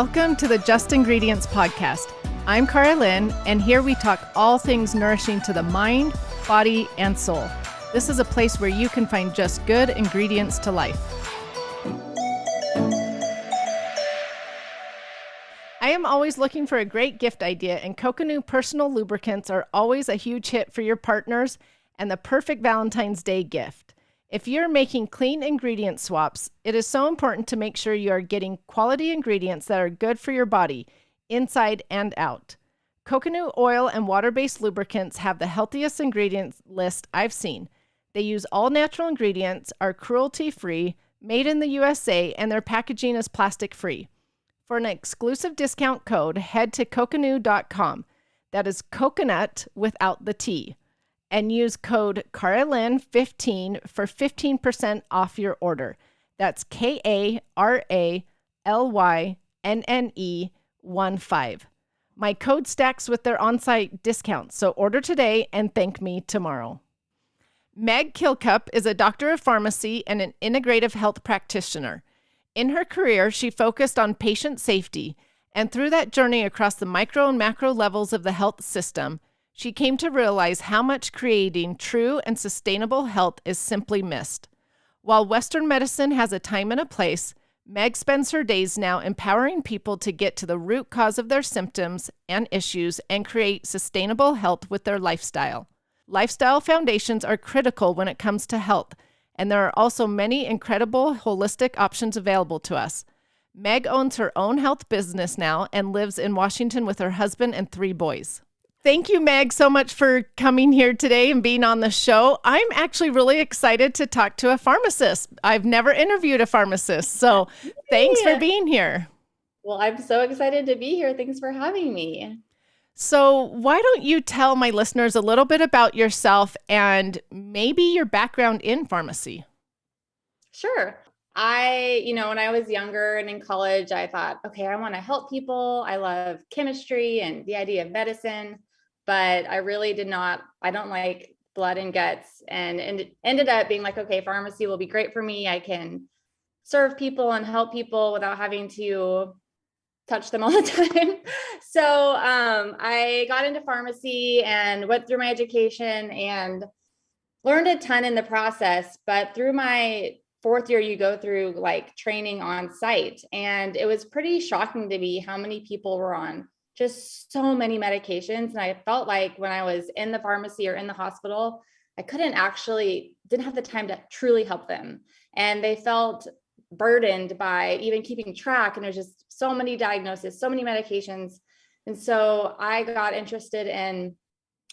Welcome to the Just Ingredients podcast. I'm Cara Lynn, and here we talk all things nourishing to the mind, body, and soul. This is a place where you can find just good ingredients to life. I am always looking for a great gift idea, and Coconut personal lubricants are always a huge hit for your partners and the perfect Valentine's Day gift. If you're making clean ingredient swaps, it is so important to make sure you are getting quality ingredients that are good for your body, inside and out. Coconut oil and water-based lubricants have the healthiest ingredients list I've seen. They use all natural ingredients, are cruelty-free, made in the USA, and their packaging is plastic-free. For an exclusive discount code, head to coconut.com. That is coconut without the T. And use code CaraLynn15 for 15% off your order. That's KARALYNNE15. My code stacks with their on-site discounts, so order today and thank me tomorrow. Meg Kilcup is a doctor of pharmacy and an integrative health practitioner. In her career, she focused on patient safety, and through that journey across the micro and macro levels of the health system, she came to realize how much creating true and sustainable health is simply missed. While Western medicine has a time and a place, Meg spends her days now empowering people to get to the root cause of their symptoms and issues and create sustainable health with their lifestyle. Lifestyle foundations are critical when it comes to health, and there are also many incredible holistic options available to us. Meg owns her own health business now and lives in Washington with her husband and 3 boys. Thank you, Meg, so much for coming here today and being on the show. I'm actually really excited to talk to a pharmacist. I've never interviewed a pharmacist, so thanks for being here. Well, I'm so excited to be here. Thanks for having me. So why don't you tell my listeners a little bit about yourself and maybe your background in pharmacy? Sure. When I was younger and in college, I thought, okay, I want to help people. I love chemistry and the idea of medicine, but I don't like blood and guts, and it ended up being like, okay, pharmacy will be great for me. I can serve people and help people without having to touch them all the time. So I got into pharmacy and went through my education and learned a ton in the process. But through my 4th year, you go through like training on site. And it was pretty shocking to me how many people were on just so many medications. And I felt like when I was in the pharmacy or in the hospital, I didn't have the time to truly help them. And they felt burdened by even keeping track. And there's just so many diagnoses, so many medications. And so I got interested in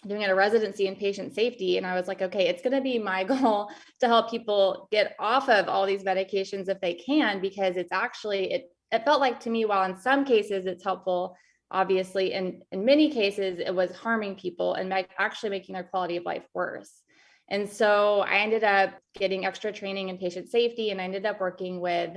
doing a residency in patient safety. And I was like, okay, it's going to be my goal to help people get off of all these medications if they can, because it's actually, it felt like to me, while in some cases it's helpful, obviously, in many cases it was harming people and actually making their quality of life worse. And so I ended up getting extra training in patient safety, and I ended up working with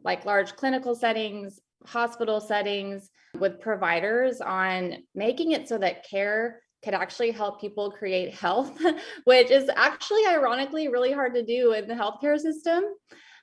like large clinical settings, hospital settings, with providers on making it so that care could actually help people create health, which is actually ironically really hard to do in the healthcare system.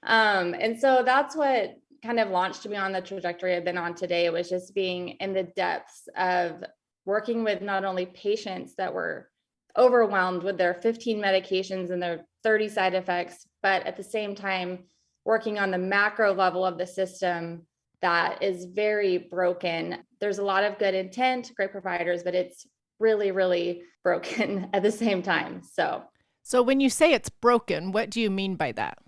And so that's what kind of launched me on the trajectory I've been on today, was just being in the depths of working with not only patients that were overwhelmed with their 15 medications and their 30 side effects, but at the same time, working on the macro level of the system that is very broken. There's a lot of good intent, great providers, but it's really, really broken at the same time. So when you say it's broken, what do you mean by that?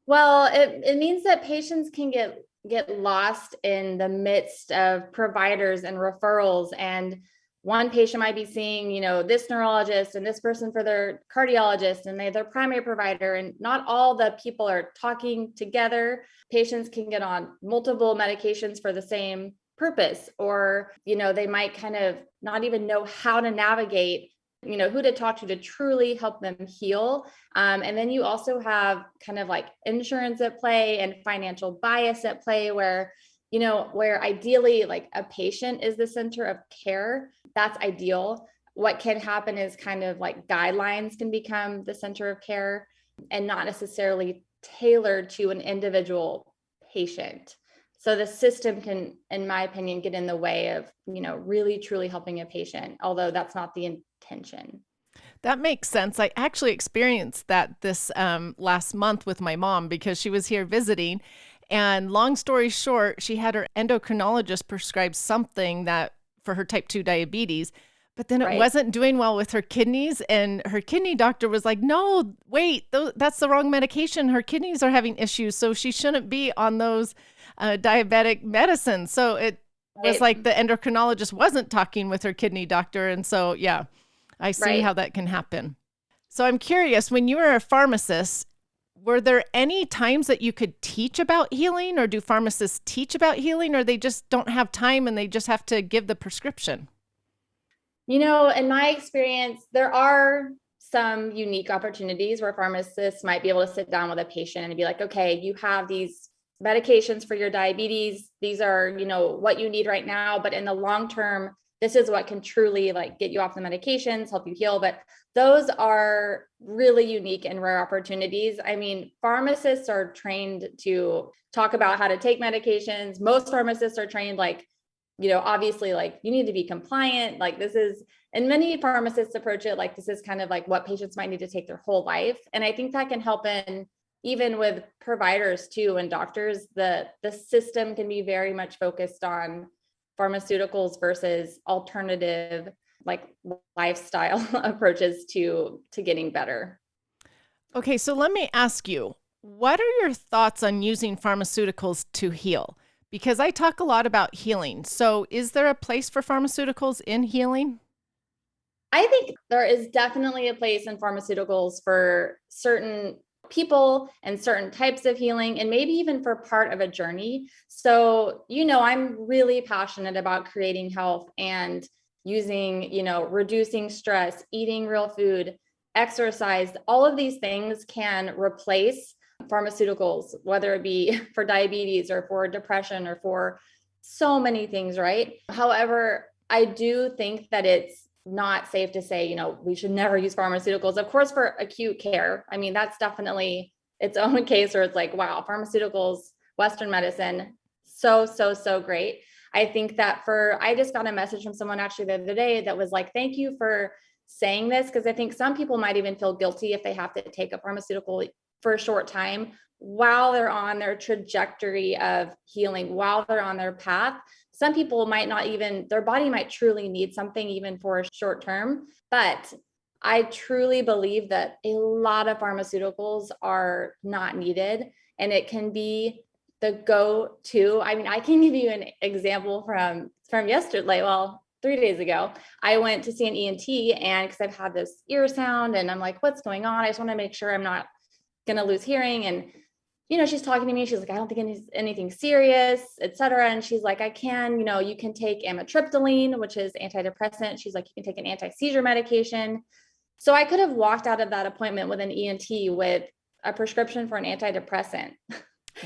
Well, it means that patients can get lost in the midst of providers and referrals. And one patient might be seeing, this neurologist and this person for their cardiologist, and their primary provider, and not all the people are talking together. Patients can get on multiple medications for the same purpose, or, they might kind of not even know how to navigate, who to talk to truly help them heal. And then you also have kind of like insurance at play and financial bias at play, where ideally like a patient is the center of care. That's ideal. What can happen is kind of like guidelines can become the center of care and not necessarily tailored to an individual patient. So the system can, in my opinion, get in the way of, really truly helping a patient, although that's not the intention. That makes sense. I actually experienced that this last month with my mom because she was here visiting. And long story short, she had her endocrinologist prescribe something that for her type 2 diabetes, but then it Right. wasn't doing well with her kidneys. And her kidney doctor was like, no, wait, that's the wrong medication. Her kidneys are having issues. So she shouldn't be on those diabetic medicines. So it was Right. like the endocrinologist wasn't talking with her kidney doctor. And so, yeah, I see Right. how that can happen. So I'm curious, when you were a pharmacist, were there any times that you could teach about healing, or do pharmacists teach about healing, or they just don't have time and they just have to give the prescription? In my experience, there are some unique opportunities where pharmacists might be able to sit down with a patient and be like, okay, you have these medications for your diabetes. These are, what you need right now. But in the long term, this is what can truly like get you off the medications, help you heal. But those are really unique and rare opportunities. I mean, pharmacists are trained to talk about how to take medications. Most pharmacists are trained like, obviously like you need to be compliant. Like this is, and many pharmacists approach it like this is kind of like what patients might need to take their whole life. And I think that can help in even with providers too and doctors, the system can be very much focused on pharmaceuticals versus alternative like lifestyle approaches to getting better. Okay, so let me ask you, what are your thoughts on using pharmaceuticals to heal? Because I talk a lot about healing. So is there a place for pharmaceuticals in healing? I think there is definitely a place in pharmaceuticals for certain people and certain types of healing, and maybe even for part of a journey. So, I'm really passionate about creating health and using, reducing stress, eating real food, exercise. All of these things can replace pharmaceuticals, whether it be for diabetes or for depression or for so many things, right? However, I do think that it's not safe to say, we should never use pharmaceuticals. Of course, for acute care, I mean, that's definitely its own case where it's like, wow, pharmaceuticals, Western medicine, so great. I think that I just got a message from someone actually the other day that was like, thank you for saying this, because I think some people might even feel guilty if they have to take a pharmaceutical for a short time while they're on their trajectory of healing, while they're on their path. Some people might not even, their body might truly need something even for a short term. But I truly believe that a lot of pharmaceuticals are not needed, and it can be the go-to. I mean, I can give you an example from yesterday, well, 3 days ago. I went to see an ENT, and because I've had this ear sound and I'm like, what's going on? I just want to make sure I'm not going to lose hearing. And she's talking to me. She's like, I don't think it's anything serious, et cetera. And she's like, you can take amitriptyline, which is antidepressant. She's like, you can take an anti-seizure medication. So I could have walked out of that appointment with an ENT with a prescription for an antidepressant.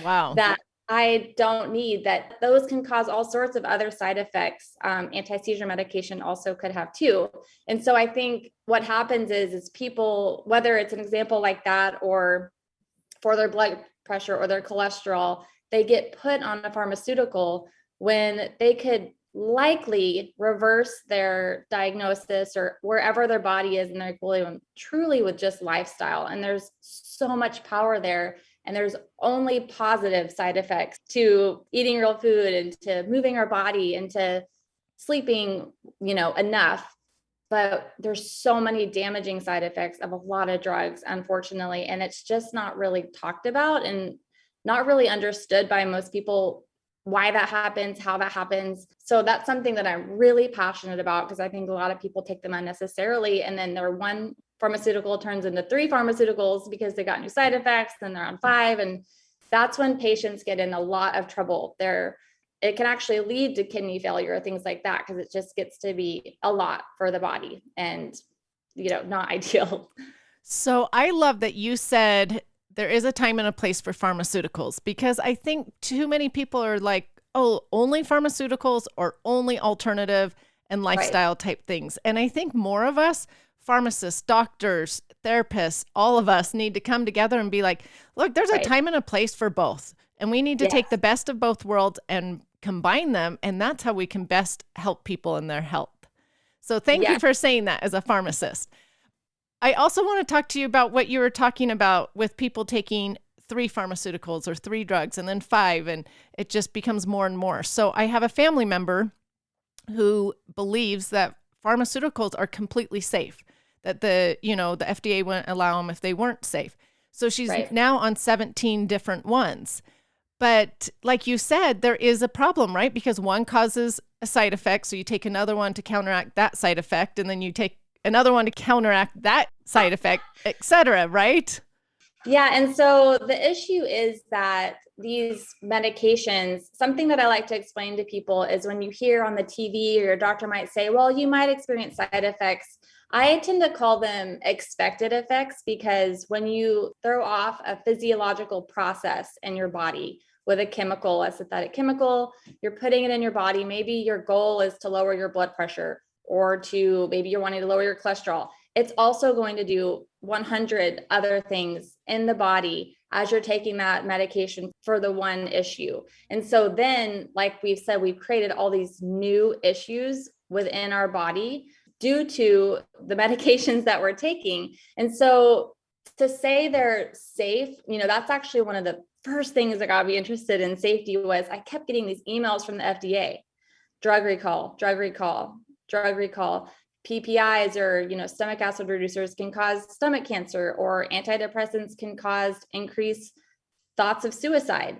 Wow. That I don't need, that those can cause all sorts of other side effects. Anti-seizure medication also could have too. And so I think what happens is people, whether it's an example like that or for their blood pressure or their cholesterol, they get put on a pharmaceutical when they could likely reverse their diagnosis or wherever their body is in their equilibrium truly with just lifestyle. And there's so much power there. And there's only positive side effects to eating real food and to moving our body and to sleeping, enough. But there's so many damaging side effects of a lot of drugs, unfortunately. And it's just not really talked about and not really understood by most people why that happens, how that happens. So that's something that I'm really passionate about, because I think a lot of people take them unnecessarily. And then their one pharmaceutical turns into 3 pharmaceuticals because they got new side effects, then they're on 5. And that's when patients get in a lot of trouble. It can actually lead to kidney failure or things like that, because it just gets to be a lot for the body and, not ideal. So I love that you said there is a time and a place for pharmaceuticals, because I think too many people are like, oh, only pharmaceuticals or only alternative and lifestyle type things. And I think more of us, pharmacists, doctors, therapists, all of us need to come together and be like, look, there's a time and a place for both. And we need to Yes. take the best of both worlds and combine them. And that's how we can best help people in their health. So thank you Yes. for saying that as a pharmacist. I also want to talk to you about what you were talking about with people taking 3 pharmaceuticals or 3 drugs and then 5, and it just becomes more and more. So I have a family member who believes that pharmaceuticals are completely safe, that the FDA wouldn't allow them if they weren't safe. So she's now on 17 different ones. But like you said, there is a problem, right? Because one causes a side effect. So you take another one to counteract that side effect, and then you take another one to counteract that side effect, et cetera, right? Yeah. And so the issue is that these medications, something that I like to explain to people is when you hear on the TV or your doctor might say, well, you might experience side effects. I tend to call them expected effects, because when you throw off a physiological process in your body with a chemical, a synthetic chemical, you're putting it in your body. Maybe your goal is to lower your blood pressure, or to maybe you're wanting to lower your cholesterol. It's also going to do 100 other things in the body as you're taking that medication for the one issue. And so then, like we've said, we've created all these new issues within our body due to the medications that we're taking. And so to say they're safe, that's actually one of the first things that got me interested in safety. Was I kept getting these emails from the FDA, drug recall, drug recall, drug recall. PPIs, or stomach acid reducers, can cause stomach cancer, or antidepressants can cause increased thoughts of suicide,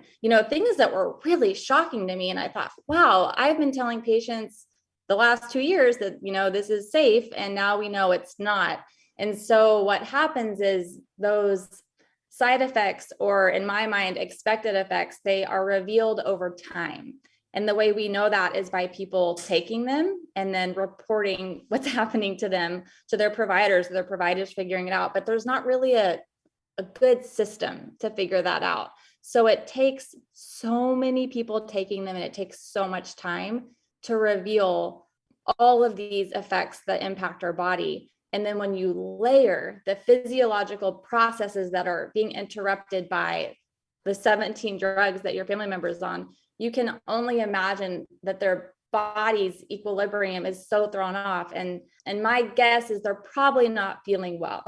things that were really shocking to me. And I thought, wow, I've been telling patients the last 2 years that this is safe, and now we know it's not. And so what happens is those side effects, or in my mind expected effects, they are revealed over time. And the way we know that is by people taking them and then reporting what's happening to them, to their providers figuring it out. But there's not really a good system to figure that out. So it takes so many people taking them, and it takes so much time to reveal all of these effects that impact our body. And then when you layer the physiological processes that are being interrupted by the 17 drugs that your family member is on, you can only imagine that their body's equilibrium is so thrown off. And my guess is they're probably not feeling well.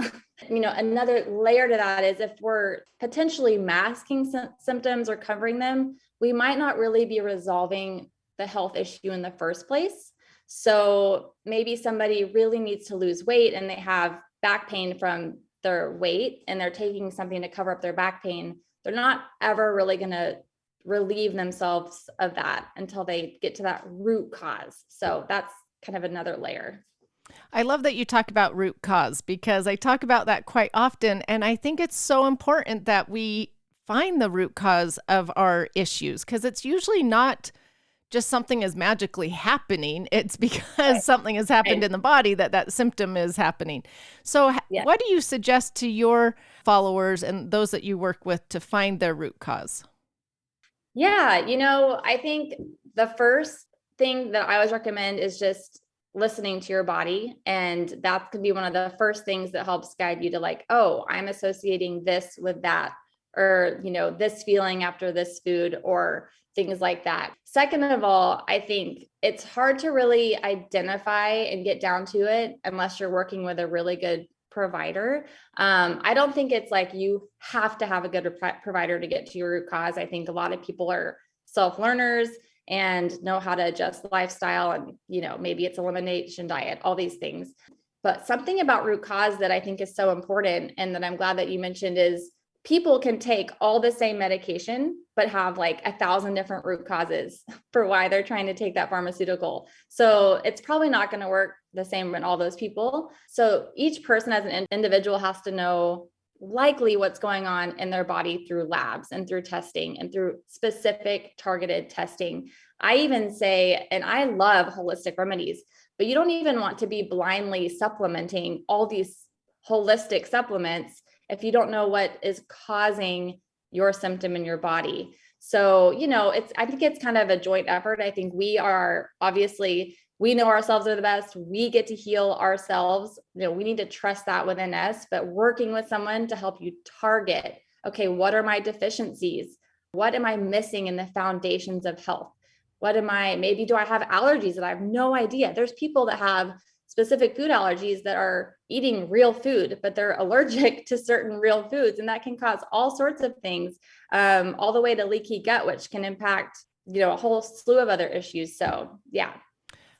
Another layer to that is, if we're potentially masking symptoms or covering them, we might not really be resolving the health issue in the first place. So maybe somebody really needs to lose weight and they have back pain from their weight, and they're taking something to cover up their back pain. They're not ever really going to relieve themselves of that until they get to that root cause. So that's kind of another layer. I love that you talk about root cause, because I talk about that quite often. And I think it's so important that we find the root cause of our issues, because it's usually not just something is magically happening. It's because something has happened in the body that symptom is happening. So what do you suggest to your followers and those that you work with to find their root cause? Yeah, I think the first thing that I always recommend is just listening to your body. And that could be one of the first things that helps guide you to, like, oh, I'm associating this with that, or, this feeling after this food, or things like that. Second of all, I think it's hard to really identify and get down to it unless you're working with a really good provider. I don't think it's like you have to have a good provider to get to your root cause. I think a lot of people are self-learners and know how to adjust lifestyle, and maybe it's elimination diet, all these things. But something about root cause that I think is so important, and that I'm glad that you mentioned, is people can take all the same medication, but have like 1,000 different root causes for why they're trying to take that pharmaceutical. So it's probably not going to work the same in all those people. So each person as an individual has to know likely what's going on in their body through labs and through testing and through specific targeted testing. I even say, and I love holistic remedies, but you don't even want to be blindly supplementing all these holistic supplements if you don't know what is causing your symptom in your body. So, I think it's kind of a joint effort. I think we know ourselves are the best. We get to heal ourselves. We need to trust that within us, but working with someone to help you target, okay, what are my deficiencies? What am I missing in the foundations of health? Maybe do I have allergies that I have no idea? There's people that have specific food allergies that are eating real food, but they're allergic to certain real foods. And that can cause all sorts of things, all the way to leaky gut, which can impact, a whole slew of other issues. So yeah.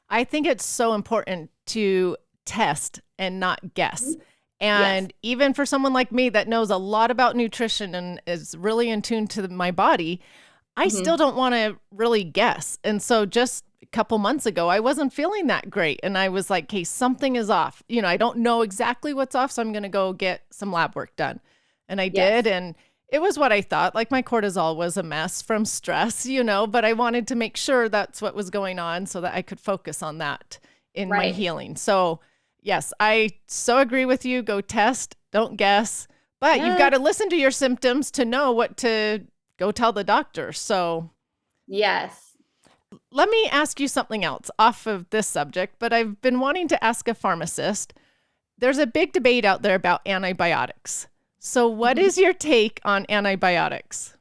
I think it's so important to test and not guess. Yes. And even for someone like me that knows a lot about nutrition and is really in tune to my body, I still don't want to really guess. And so just a couple months ago, I wasn't feeling that great. And I was like, hey, something is off. I don't know exactly what's off. So I'm going to go get some lab work done. And I did. And it was what I thought. Like my cortisol was a mess from stress, but I wanted to make sure that's what was going on so that I could focus on that in my healing. So yes, I so agree with you. Go test, don't guess. But you've got to listen to your symptoms to know what to go tell the doctor. So yes. Let me ask you something else off of this subject, but I've been wanting to ask a pharmacist. There's a big debate out there about antibiotics. So what is your take on antibiotics?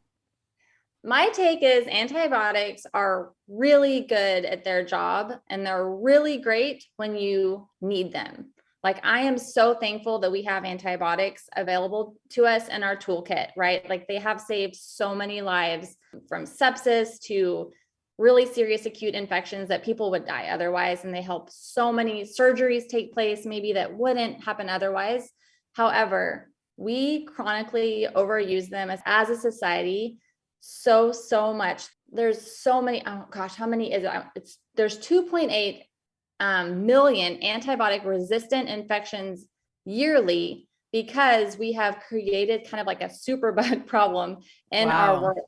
My take is antibiotics are really good at their job, and they're really great when you need them. Like, I am so thankful that we have antibiotics available to us in our toolkit, right? Like, they have saved so many lives, from sepsis to really serious acute infections that people would die otherwise. And they help so many surgeries take place, maybe that wouldn't happen otherwise. However, we chronically overuse them as a society so much. There's so many, oh gosh, how many is it? There's 2.8 million antibiotic resistant infections yearly, because we have created kind of like a superbug problem in our world.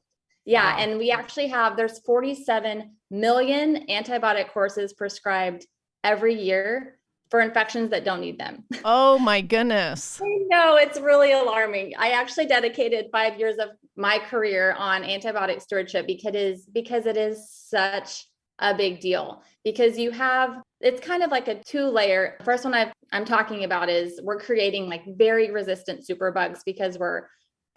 Yeah. Wow. And we actually there's 47 million antibiotic courses prescribed every year for infections that don't need them. Oh my goodness. I know, it's really alarming. I actually dedicated 5 years of my career on antibiotic stewardship because it is such a big deal. Because it's kind of like a 2-layer. First one I'm talking about is we're creating like very resistant superbugs because we're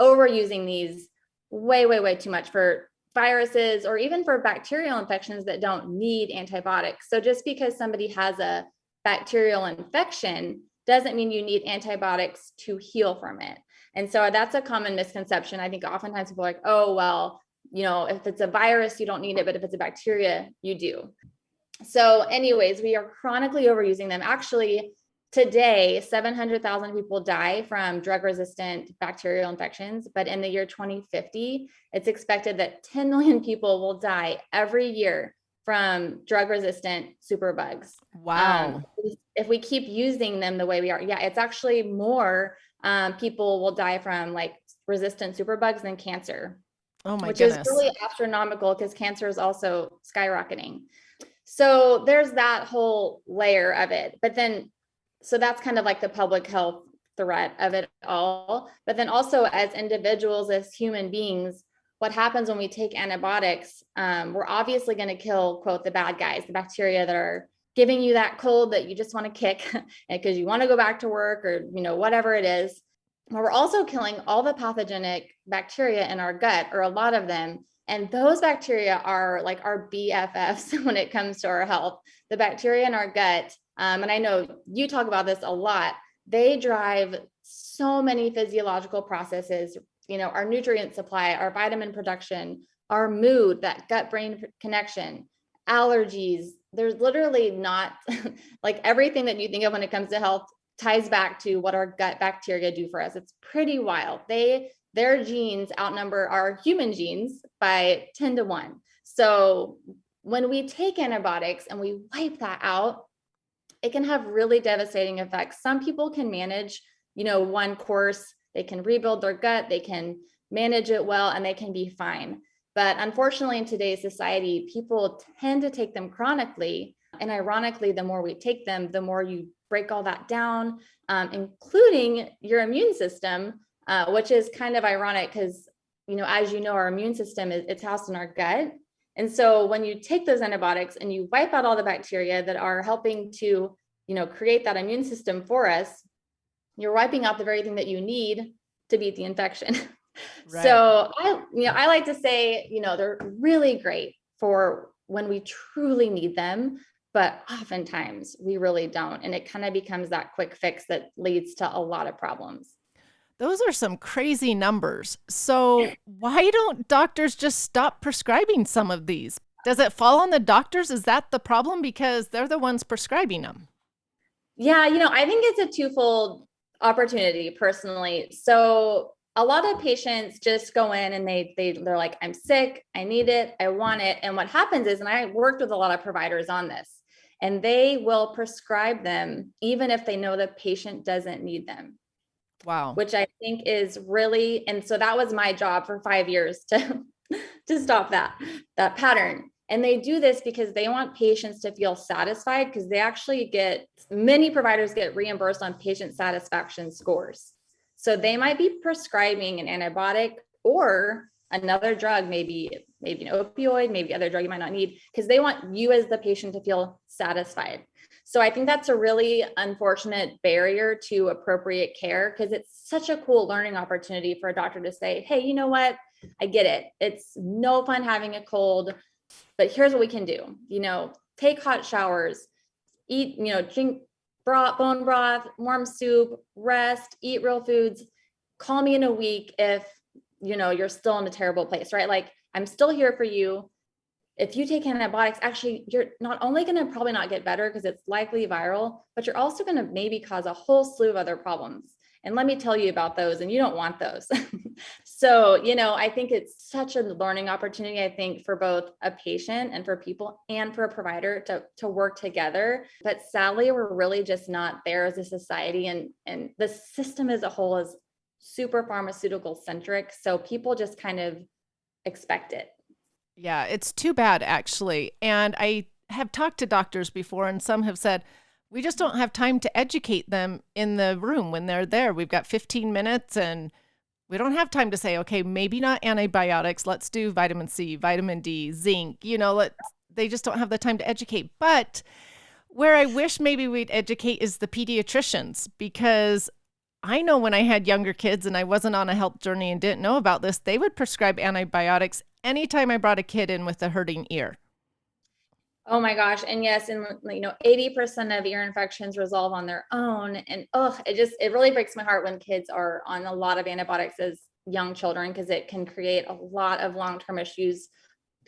overusing these way too much for viruses or even for bacterial infections that don't need antibiotics. So just because somebody has a bacterial infection doesn't mean you need antibiotics to heal from it. And so that's a common misconception. I think oftentimes people are like, oh, well, if it's a virus, you don't need it, but if it's a bacteria, you do. So anyways, we are chronically overusing them. Actually, today, 700,000 people die from drug-resistant bacterial infections, but in the year 2050, it's expected that 10 million people will die every year from drug-resistant superbugs. Wow. If we keep using them the way we are, it's actually more people will die from like resistant superbugs than cancer. Oh my which goodness. Is really astronomical, because cancer is also skyrocketing. So there's that whole layer of it. But then, so that's kind of like the public health threat of it all. But then also, as individuals, as human beings, what happens when we take antibiotics, we're obviously going to kill, quote, the bad guys, the bacteria that are giving you that cold that you just want to kick because you want to go back to work or, whatever it is. But we're also killing all the pathogenic bacteria in our gut, or a lot of them. And those bacteria are like our BFFs when it comes to our health. The bacteria in our gut, and I know you talk about this a lot, they drive so many physiological processes, our nutrient supply, our vitamin production, our mood, that gut-brain connection, allergies. There's literally not like everything that you think of when it comes to health ties back to what our gut bacteria do for us. It's pretty wild. Their genes outnumber our human genes by 10 to 1. So when we take antibiotics and we wipe that out, it can have really devastating effects. Some people can manage, one course, they can rebuild their gut, they can manage it well, and they can be fine. But unfortunately, in today's society, people tend to take them chronically. And ironically, the more we take them, the more you break all that down, including your immune system, which is kind of ironic because, as you know, our immune system it's housed in our gut. And so when you take those antibiotics and you wipe out all the bacteria that are helping to, create that immune system for us, you're wiping out the very thing that you need to beat the infection. Right. So I like to say, they're really great for when we truly need them, but oftentimes we really don't. And it kind of becomes that quick fix that leads to a lot of problems. Those are some crazy numbers. So, why don't doctors just stop prescribing some of these? Does it fall on the doctors? Is that the problem? Because they're the ones prescribing them. Yeah, I think it's a twofold opportunity personally. So a lot of patients just go in and they're like, I'm sick, I need it, I want it. And what happens is, and I worked with a lot of providers on this, and they will prescribe them even if they know the patient doesn't need them, Wow. which I think is really, and so that was my job for 5 years to stop that pattern. And they do this because they want patients to feel satisfied, because they actually many providers get reimbursed on patient satisfaction scores. So they might be prescribing an antibiotic or another drug, maybe an opioid, maybe other drug you might not need, because they want you as the patient to feel satisfied. So I think that's a really unfortunate barrier to appropriate care, because it's such a cool learning opportunity for a doctor to say, hey, you know what? I get it. It's no fun having a cold, but here's what we can do. Take hot showers, eat, drink bone broth, warm soup, rest, eat real foods. Call me in a week if, you're still in a terrible place, right? Like, I'm still here for you. If you take antibiotics, actually, you're not only going to probably not get better because it's likely viral, but you're also going to maybe cause a whole slew of other problems. And let me tell you about those, and you don't want those. So, I think it's such a learning opportunity, I think, for both a patient and for people and for a provider to work together. But sadly, we're really just not there as a society, and the system as a whole is super pharmaceutical centric. So people just kind of expect it. Yeah, it's too bad, actually. And I have talked to doctors before, and some have said, we just don't have time to educate them in the room when they're there. We've got 15 minutes and we don't have time to say, okay, maybe not antibiotics. Let's do vitamin C, vitamin D, zinc. They just don't have the time to educate. But where I wish maybe we'd educate is the pediatricians, because I know when I had younger kids and I wasn't on a health journey and didn't know about this, they would prescribe antibiotics anytime I brought a kid in with a hurting ear. Oh my gosh. And yes, and 80% of ear infections resolve on their own. And it really breaks my heart when kids are on a lot of antibiotics as young children, because it can create a lot of long-term issues,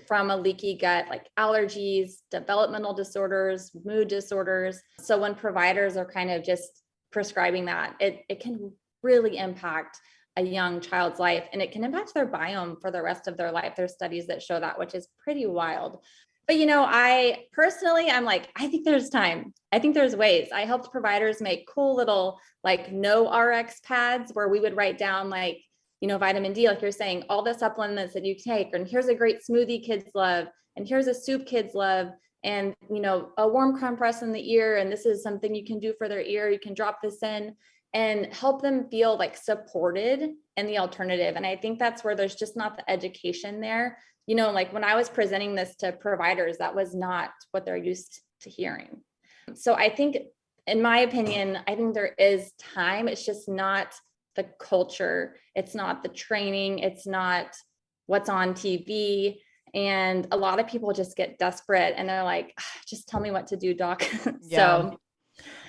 from a leaky gut, like allergies, developmental disorders, mood disorders. So when providers are kind of just prescribing that, it can really impact a young child's life, and it can impact their biome for the rest of their life. There's studies that show that, which is pretty wild. But I personally, I'm like, I think there's time. I think there's ways. I helped providers make cool little like no RX pads where we would write down like, vitamin D, like you're saying, all the supplements that you take, and here's a great smoothie kids love, and here's a soup kids love, and a warm compress in the ear, and this is something you can do for their ear. You can drop this in and help them feel like supported in the alternative. And I think that's where there's just not the education there. Like when I was presenting this to providers, that was not what they're used to hearing. So I think, in my opinion, I think there is time. It's just not the culture. It's not the training. It's not what's on TV. And a lot of people just get desperate and they're like, just tell me what to do, doc. Yeah. So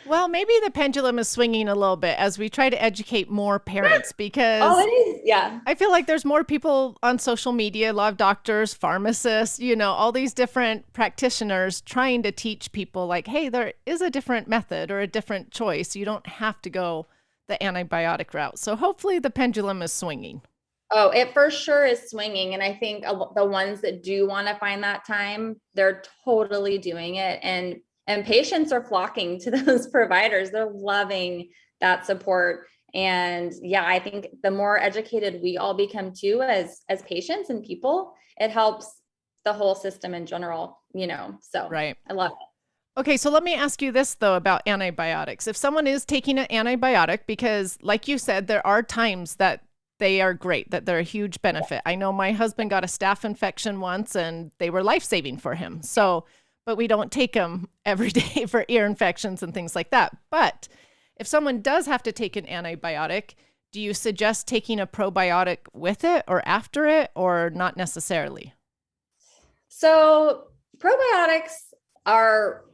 Well, maybe the pendulum is swinging a little bit as we try to educate more parents, oh, because it is. Yeah. I feel like there's more people on social media, a lot of doctors, pharmacists, all these different practitioners trying to teach people like, hey, there is a different method or a different choice. You don't have to go the antibiotic route. So hopefully the pendulum is swinging. Oh, it for sure is swinging. And I think the ones that do want to find that time, they're totally doing it. And patients are flocking to those providers. They're loving that support. And yeah, I think the more educated we all become too, as patients and people, it helps the whole system in general, so Right. I love it. Okay, so let me ask you this though about antibiotics. If someone is taking an antibiotic, because like you said, there are times that they are great, that they're a huge benefit. I know my husband got a staph infection once and they were life-saving for him. So, but we don't take them every day for ear infections and things like that. But if someone does have to take an antibiotic, Do you suggest taking a probiotic with it or after it, or not necessarily? So probiotics are,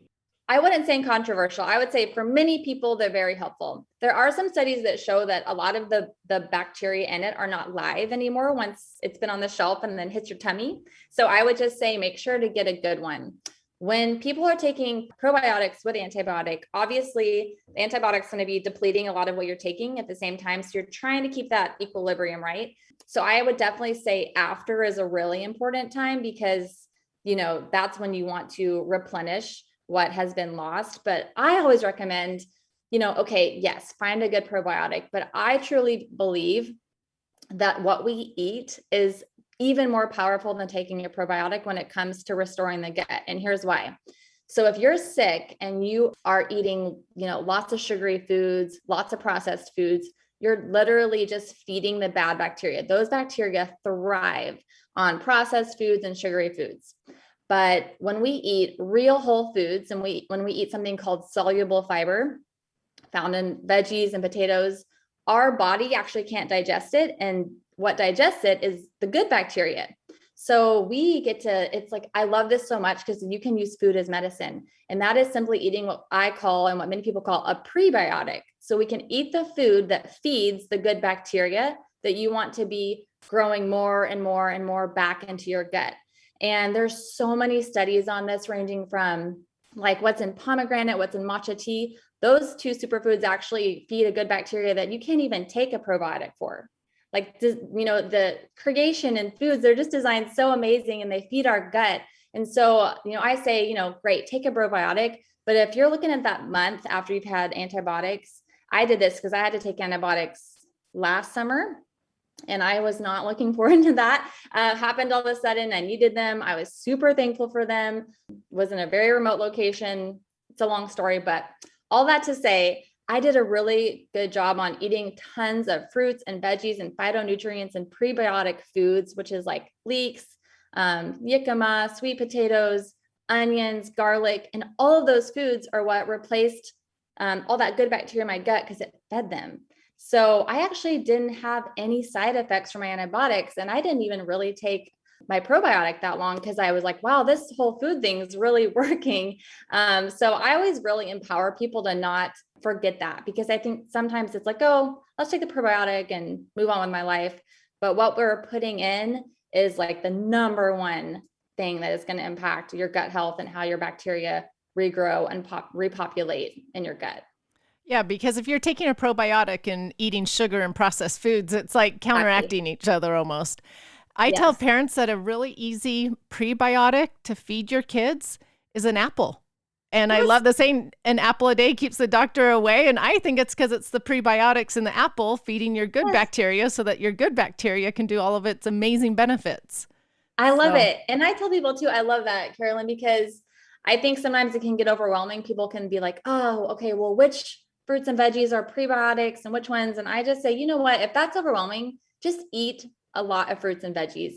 I wouldn't say controversial. I would say for many people, they're very helpful. There are some studies that show that a lot of the bacteria in it are not live anymore once it's been on the shelf and then hits your tummy. So I would just say, make sure to get a good one. When people are taking probiotics with antibiotic, obviously the antibiotic's going to be depleting a lot of what you're taking at the same time. So you're trying to keep that equilibrium, right? So I would definitely say after is a really important time because, that's when you want to replenish what has been lost. But I always recommend, okay, yes, find a good probiotic. But I truly believe that what we eat is even more powerful than taking a probiotic when it comes to restoring the gut. And here's why. So if you're sick and you are eating, lots of sugary foods, lots of processed foods, you're literally just feeding the bad bacteria. Those bacteria thrive on processed foods and sugary foods. But when we eat real whole foods and when we eat something called soluble fiber found in veggies and potatoes, our body actually can't digest it. And what digests it is the good bacteria. So we get to, it's like, I love this so much because you can use food as medicine. And that is simply eating what I call and what many people call a prebiotic. So we can eat the food that feeds the good bacteria that you want to be growing more and more and more back into your gut. And there's so many studies on this, ranging from like what's in pomegranate, what's in matcha tea. Those two superfoods actually feed a good bacteria that you can't even take a probiotic for. Like, the creation in foods, they're just designed so amazing and they feed our gut. And so, I say, great, take a probiotic. But if you're looking at that month after you've had antibiotics, I did this because I had to take antibiotics last summer. And I was not looking forward to that. Happened all of a sudden. I needed them. I was super thankful for them. Was in a very remote location. It's a long story, but all that to say, I did a really good job on eating tons of fruits and veggies and phytonutrients and prebiotic foods, which is like leeks, jicama, sweet potatoes, onions, garlic, and all of those foods are what replaced all that good bacteria in my gut because it fed them. So I actually didn't have any side effects from my antibiotics, and I didn't even really take my probiotic that long because I was like, wow, this whole food thing is really working. So I always really empower people to not forget that, because I think sometimes it's like, oh, let's take the probiotic and move on with my life. But what we're putting in is like the number one thing that is going to impact your gut health and how your bacteria regrow and repopulate in your gut. Yeah, because if you're taking a probiotic and eating sugar and processed foods, it's like counteracting each other almost. I tell Yes. parents that a really easy prebiotic to feed your kids is an apple. And I Yes. love the saying, an apple a day keeps the doctor away. And I think it's because it's the prebiotics in the apple feeding your good Yes. bacteria so that your good bacteria can do all of its amazing benefits. I love So, it. And I tell people too, I love that, Carolyn, because I think sometimes it can get overwhelming. People can be like, oh, okay, well, which fruits and veggies are prebiotics and which ones? And I just say, you know what, if that's overwhelming, just eat a lot of fruits and veggies.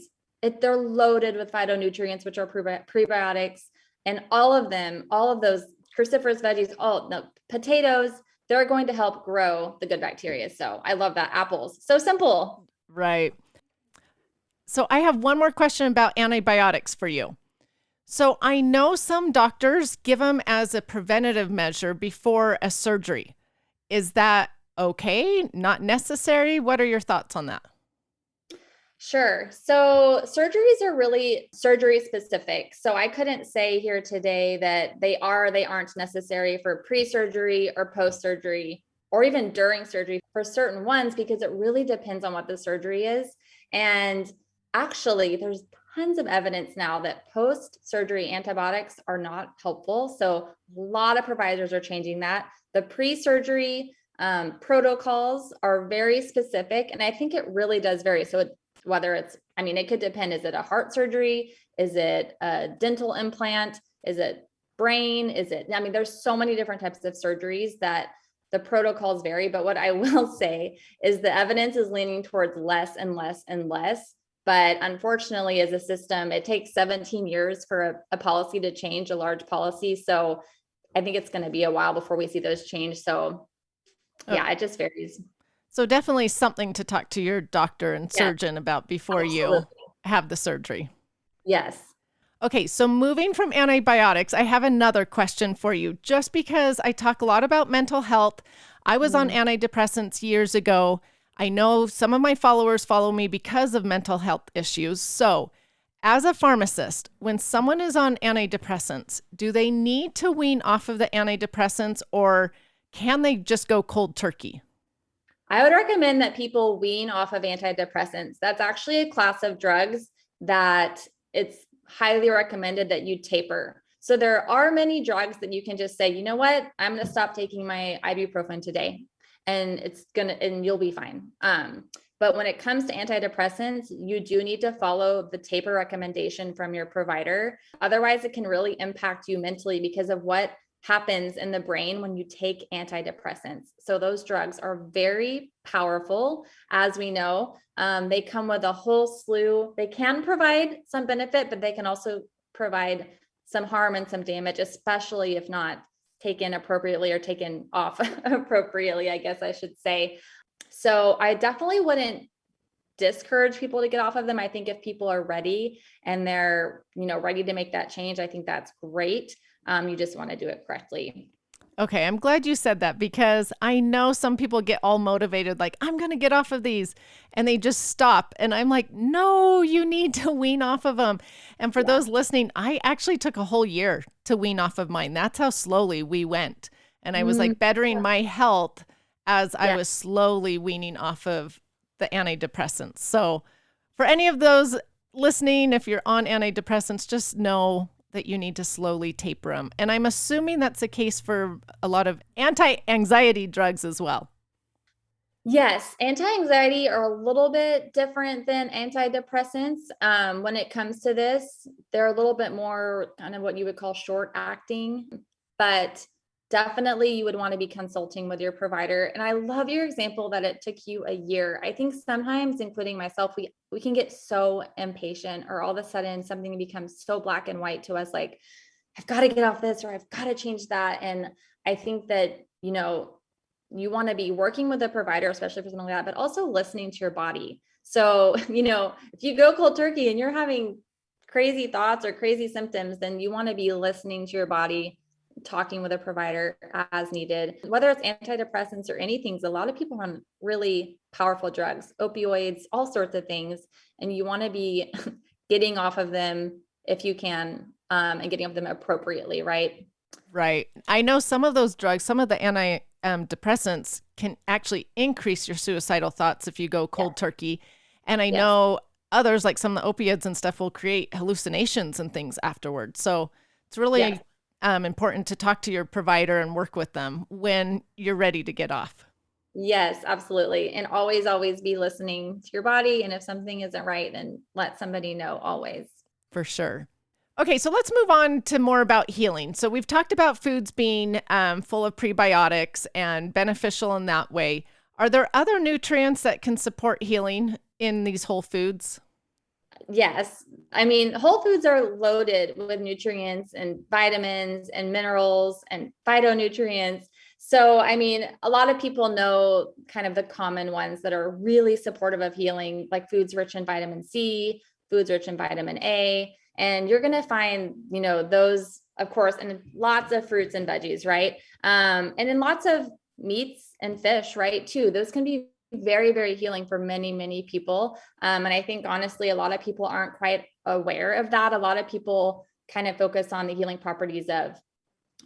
They're loaded with phytonutrients, which are prebiotics, and all of them, all of those cruciferous veggies, all no potatoes, they're going to help grow the good bacteria. So I love that. Apples, so simple. right. So I have one more question about antibiotics for you. So I know some doctors give them as a preventative measure before a surgery. Is that okay? Not necessary? What are your thoughts on that? Sure. So surgeries are really surgery specific. So I couldn't say here today that they aren't necessary for pre-surgery or post-surgery or even during surgery for certain ones, because it really depends on what the surgery is. And actually, there's tons of evidence now that post-surgery antibiotics are not helpful. So a lot of providers are changing that. The pre-surgery protocols are very specific, and I think it really does vary. So whether it's, it could depend. Is it a heart surgery? Is it a dental implant? Is it brain? There's so many different types of surgeries that the protocols vary. But what I will say is the evidence is leaning towards less and less and less. But unfortunately, as a system, it takes 17 years for a policy to change, a large policy. So I think it's going to be a while before we see those change. So yeah, it just varies. So definitely something to talk to your doctor and Yes, surgeon about before you absolutely. have the surgery. Yes. Okay, so moving from antibiotics, I have another question for you. Just because I talk a lot about mental health, I was on Mhm. antidepressants years ago. I know some of my followers follow me because of mental health issues. So, as a pharmacist, when someone is on antidepressants, do they need to wean off of the antidepressants or can they just go cold turkey? I would recommend that people wean off of antidepressants. That's actually a class of drugs that it's highly recommended that you taper. So there are many drugs that you can just say, you know what, I'm going to stop taking my ibuprofen today, and and you'll be fine. But when it comes to antidepressants, you do need to follow the taper recommendation from your provider. Otherwise, it can really impact you mentally because of what happens in the brain when you take antidepressants. So those drugs are very powerful, as we know. They come with a whole slew. They can provide some benefit, but they can also provide some harm and some damage, especially if not taken appropriately or taken off appropriately, I guess I should say. So I definitely wouldn't discourage people to get off of them. I think if people are ready and they're, ready to make that change, I think that's great. You just want to do it correctly. Okay, I'm glad you said that because I know some people get all motivated, like, I'm going to get off of these, and they just stop. And I'm like, no, you need to wean off of them. And for Yeah. those listening, I actually took a whole year to wean off of mine. That's how slowly we went. And I was Mm, like bettering my health as I yeah. was slowly weaning off of the antidepressants. So for any of those listening, if you're on antidepressants, just know that you need to slowly taper them. And I'm assuming that's the case for a lot of anti-anxiety drugs as well. Yes, anti-anxiety are a little bit different than antidepressants. When it comes to this, they're a little bit more kind of what you would call short acting, but definitely you would want to be consulting with your provider. And I love your example that it took you a year. I think sometimes, including myself, we can get so impatient, or all of a sudden something becomes so black and white to us, like, I've got to get off this or I've got to change that. And I think that, you want to be working with a provider, especially for something like that, but also listening to your body. So, if you go cold turkey and you're having crazy thoughts or crazy symptoms, then you want to be listening to your body, talking with a provider as needed. Whether it's antidepressants or anything, a lot of people are on really powerful drugs, opioids, all sorts of things. And you want to be getting off of them if you can, and getting off them appropriately, right? Right. I know some of those drugs, some of the antidepressants can actually increase your suicidal thoughts if you go Yes. cold turkey. And I Yes. know others, like some of the opiates and stuff, will create hallucinations and things afterwards. So it's Yes. really important to talk to your provider and work with them when you're ready to get off. Yes, absolutely. And always, always be listening to your body. And if something isn't right, then let somebody know always. For sure. Okay, so let's move on to more about healing. So we've talked about foods being full of prebiotics and beneficial in that way. Are there other nutrients that can support healing in these whole foods? Yes. I mean, whole foods are loaded with nutrients and vitamins and minerals and phytonutrients. So, I mean, a lot of people know kind of the common ones that are really supportive of healing, like foods rich in vitamin C, foods rich in vitamin A. And you're going to find, those, of course, in lots of fruits and veggies, right? And in lots of meats and fish, right? Too. Those can be very, very healing for many, many people. And I think honestly, a lot of people aren't quite aware of that. A lot of people kind of focus on the healing properties of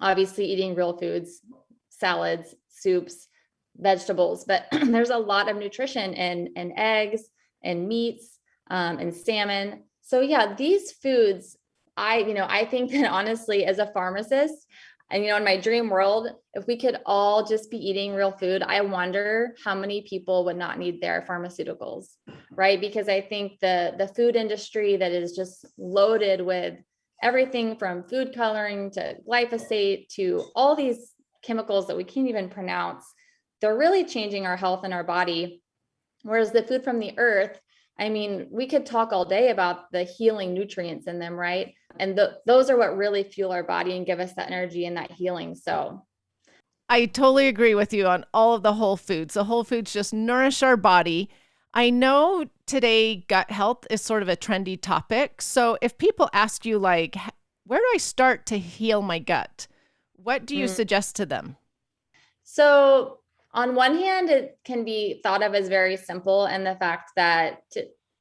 obviously eating real foods, salads, soups, vegetables, but there's a lot of nutrition in eggs and meats, and salmon. So yeah, these foods, I think that honestly, as a pharmacist, and in my dream world, if we could all just be eating real food, I wonder how many people would not need their pharmaceuticals, right? Because I think the food industry that is just loaded with everything from food coloring to glyphosate to all these chemicals that we can't even pronounce, they're really changing our health and our body. Whereas the food from the earth, I mean, we could talk all day about the healing nutrients in them, right? And those are what really fuel our body and give us that energy and that healing. So I totally agree with you on all of the whole foods. The whole foods just nourish our body. I know today gut health is sort of a trendy topic. So if people ask you, like, where do I start to heal my gut? What do you suggest to them? So, on one hand, it can be thought of as very simple, and the fact that,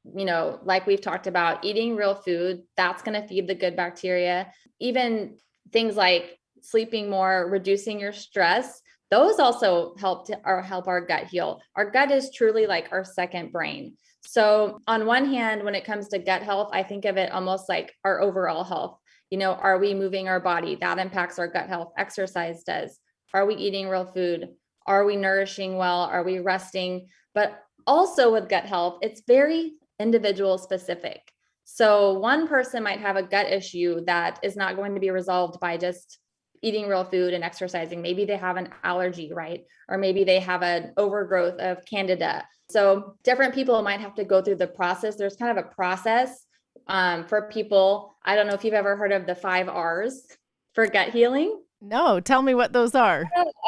like we've talked about, eating real food, that's going to feed the good bacteria. Even things like sleeping more, reducing your stress, those also help our gut heal. Our gut is truly like our second brain. So, on one hand, when it comes to gut health, I think of it almost like our overall health. Are we moving our body? That impacts our gut health. Exercise does. Are we eating real food? Are we nourishing well? Are we resting? But also with gut health, it's very individual specific. So one person might have a gut issue that is not going to be resolved by just eating real food and exercising. Maybe they have an allergy, right? Or maybe they have an overgrowth of candida. So different people might have to go through the process. There's kind of a process for people. I don't know if you've ever heard of the 5 R's for gut healing. No, tell me what those are.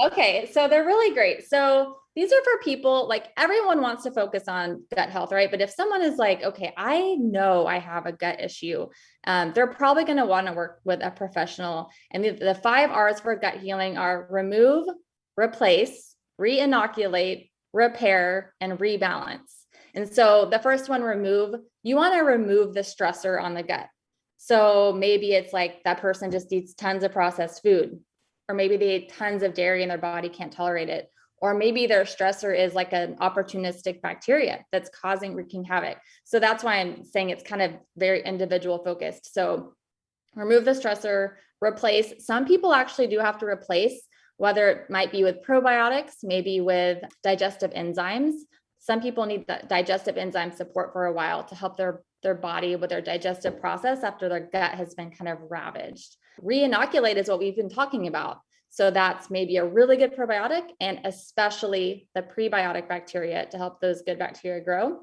Okay, so they're really great. So these are for people, like everyone wants to focus on gut health, right? But if someone is like, okay, I know I have a gut issue, they're probably going to want to work with a professional. And the 5 R's for gut healing are remove, replace, re-inoculate, repair, and rebalance. And so the first one, remove, you want to remove the stressor on the gut. So maybe it's like that person just eats tons of processed food, or maybe they eat tons of dairy and their body can't tolerate it. Or maybe their stressor is like an opportunistic bacteria that's wreaking havoc. So that's why I'm saying it's kind of very individual focused. So remove the stressor, replace. Some people actually do have to replace, whether it might be with probiotics, maybe with digestive enzymes. Some people need the digestive enzyme support for a while to help their body with their digestive process after their gut has been kind of ravaged. Re-inoculate is what we've been talking about. So that's maybe a really good probiotic, and especially the prebiotic bacteria to help those good bacteria grow.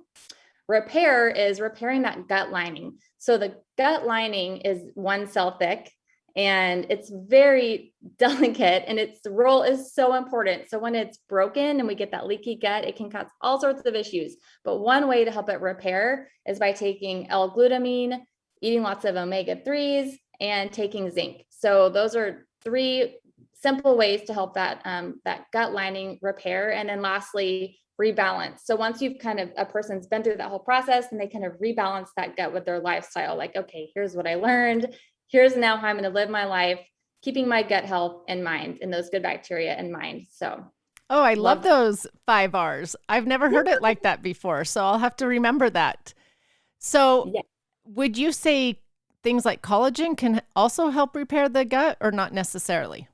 Repair is repairing that gut lining. So the gut lining is 1 cell thick, and it's very delicate, and its role is so important. So when it's broken and we get that leaky gut, it can cause all sorts of issues. But one way to help it repair is by taking L-glutamine, eating lots of omega-3s, and taking zinc. So those are 3 simple ways to help that gut lining repair. And then lastly, rebalance. So once a person's been through that whole process and they kind of rebalance that gut with their lifestyle, like, okay, here's what I learned. Here's now how I'm going to live my life, keeping my gut health in mind and those good bacteria in mind. So, oh, I love those 5 R's. I've never heard it like that before, so I'll have to remember that. So, yeah. Would you say things like collagen can also help repair the gut, or not necessarily?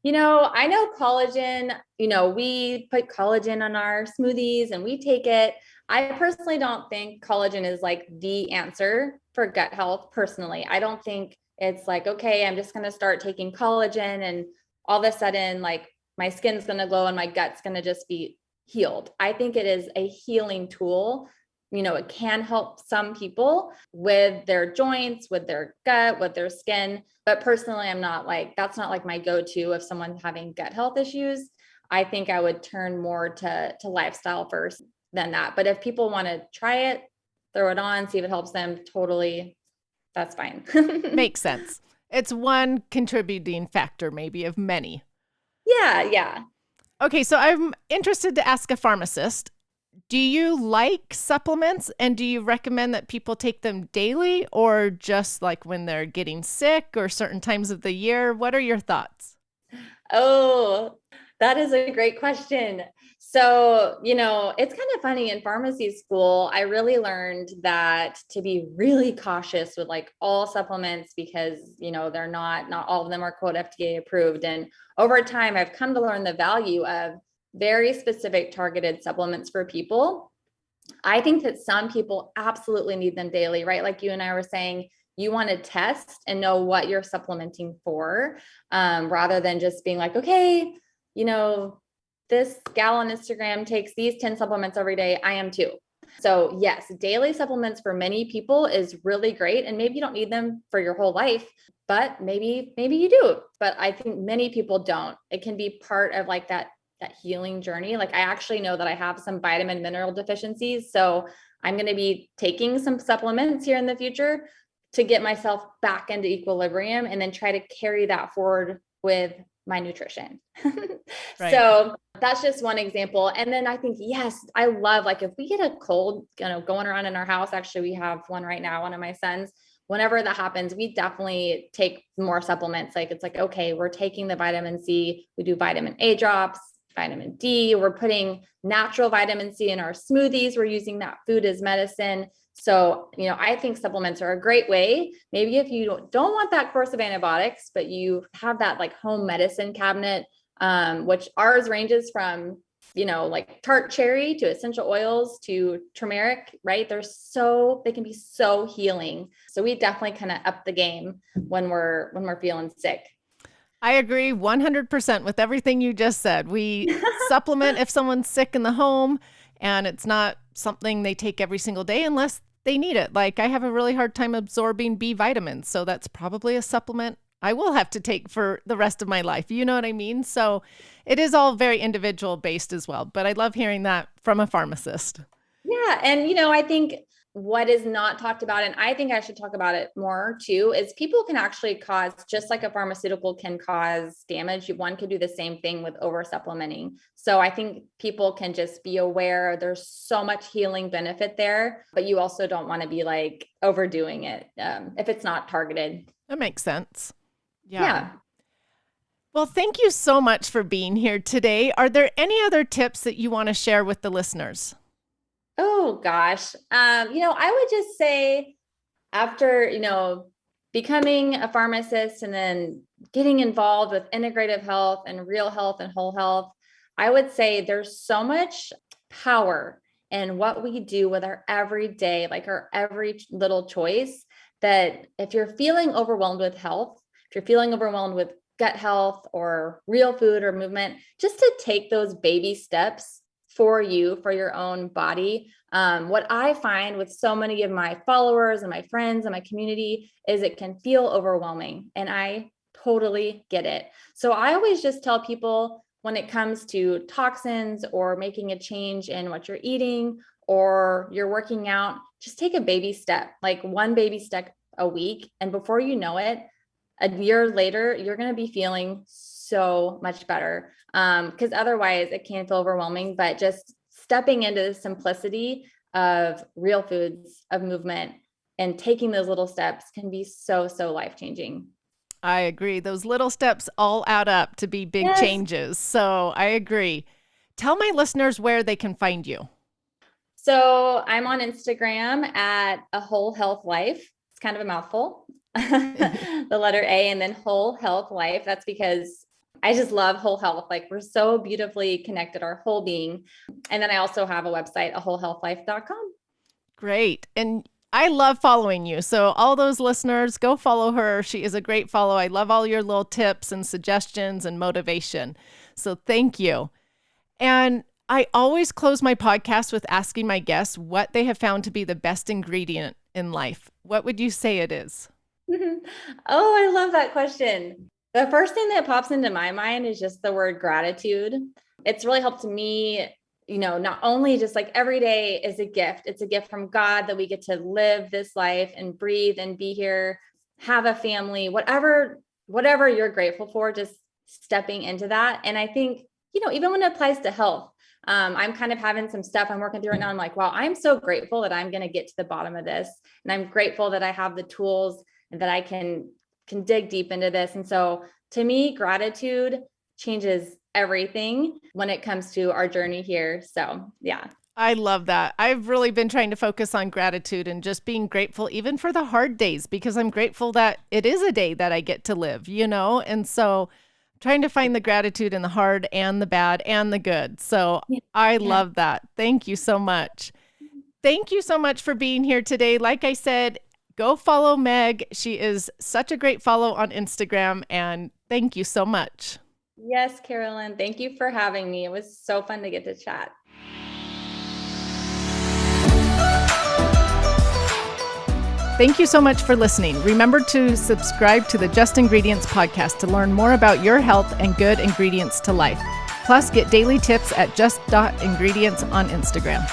I know collagen, we put collagen on our smoothies and we take it. I personally don't think collagen is like the answer for gut health personally. I don't think it's like, okay, I'm just going to start taking collagen and all of a sudden, like my skin's going to glow and my gut's going to just be healed. I think it is a healing tool. It can help some people with their joints, with their gut, with their skin. But personally, that's not like my go-to if someone's having gut health issues. I think I would turn more to lifestyle first than that. But if people want to try it, throw it on, see if it helps them, totally, that's fine. Makes sense. It's one contributing factor, maybe, of many. Yeah. Okay, so I'm interested to ask a pharmacist. Do you like supplements, and do you recommend that people take them daily or just like when they're getting sick or certain times of the year? What are your thoughts? Oh, that is a great question. So, it's kind of funny in pharmacy school, I really learned that to be really cautious with like all supplements because, they're not all of them are quote FDA approved. And over time, I've come to learn the value of very specific targeted supplements for people. I think that some people absolutely need them daily, right? Like you and I were saying, you want to test and know what you're supplementing for, rather than just being like, okay, this gal on Instagram takes these 10 supplements every day. I am too. So yes, daily supplements for many people is really great. And maybe you don't need them for your whole life, but maybe you do. But I think many people don't. It can be part of like that healing journey. Like I actually know that I have some vitamin mineral deficiencies. So I'm going to be taking some supplements here in the future to get myself back into equilibrium and then try to carry that forward with my nutrition. Right. So that's just one example. And then I think, yes, I love, like if we get a cold, going around in our house, actually we have one right now, one of my sons, whenever that happens, we definitely take more supplements. Like it's like, okay, we're taking the vitamin C, we do vitamin A drops, vitamin D, we're putting natural vitamin C in our smoothies. We're using that food as medicine. So, I think supplements are a great way. Maybe if you don't want that course of antibiotics, but you have that like home medicine cabinet, which ours ranges from, like tart cherry to essential oils to turmeric, right? They can be so healing. So we definitely kind of up the game when we're feeling sick. I agree 100% with everything you just said. We supplement if someone's sick in the home, and it's not something they take every single day unless they need it. Like I have a really hard time absorbing B vitamins, so that's probably a supplement I will have to take for the rest of my life. You know what I mean? So it is all very individual based as well, but I love hearing that from a pharmacist. Yeah. And, I think what is not talked about, and I think I should talk about it more too, is people can actually cause, just like a pharmaceutical can cause damage, one could do the same thing with over supplementing. So I think people can just be aware there's so much healing benefit there, but you also don't want to be like overdoing it if it's not targeted. That makes sense. Yeah. Well, thank you so much for being here today. Are there any other tips that you want to share with the listeners? Oh gosh. I would just say after, becoming a pharmacist and then getting involved with integrative health and real health and whole health, I would say there's so much power in what we do with our everyday, like our every little choice, that if you're feeling overwhelmed with health, if you're feeling overwhelmed with gut health or real food or movement, just to take those baby steps for you, for your own body. What I find with so many of my followers and my friends and my community is it can feel overwhelming, and I totally get it. So I always just tell people when it comes to toxins or making a change in what you're eating or you're working out, just take a baby step, like one baby step a week. And before you know it, a year later, you're going to be feeling so much better. Because otherwise it can feel overwhelming, but just stepping into the simplicity of real foods, of movement, and taking those little steps can be so, so life-changing. I agree. Those little steps all add up to be big changes. So I agree. Tell my listeners where they can find you. So I'm on Instagram at A Whole Health Life. It's kind of a mouthful. The letter A and then Whole Health Life. That's because I just love whole health. Like we're so beautifully connected, our whole being. And then I also have a website, awholehealthlife.com. Great. And I love following you. So all those listeners, go follow her. She is a great follow. I love all your little tips and suggestions and motivation. So thank you. And I always close my podcast with asking my guests what they have found to be the best ingredient in life. What would you say it is? Oh, I love that question. The first thing that pops into my mind is just the word gratitude. It's really helped me, not only just like every day is a gift. It's a gift from God that we get to live this life and breathe and be here, have a family, whatever you're grateful for, just stepping into that. And I think, even when it applies to health, I'm kind of having some stuff I'm working through right now. I'm like, wow, I'm so grateful that I'm going to get to the bottom of this. And I'm grateful that I have the tools and that I can dig deep into this. And so to me, gratitude changes everything when it comes to our journey here. So yeah. I love that. I've really been trying to focus on gratitude and just being grateful even for the hard days, because I'm grateful that it is a day that I get to live, And so trying to find the gratitude in the hard and the bad and the good. So I love that. Thank you so much. Thank you so much for being here today. Like I said, go follow Meg. She is such a great follow on Instagram, and thank you so much. Yes, Carolyn. Thank you for having me. It was so fun to get to chat. Thank you so much for listening. Remember to subscribe to the Just Ingredients podcast to learn more about your health and good ingredients to life. Plus, get daily tips at just.ingredients on Instagram.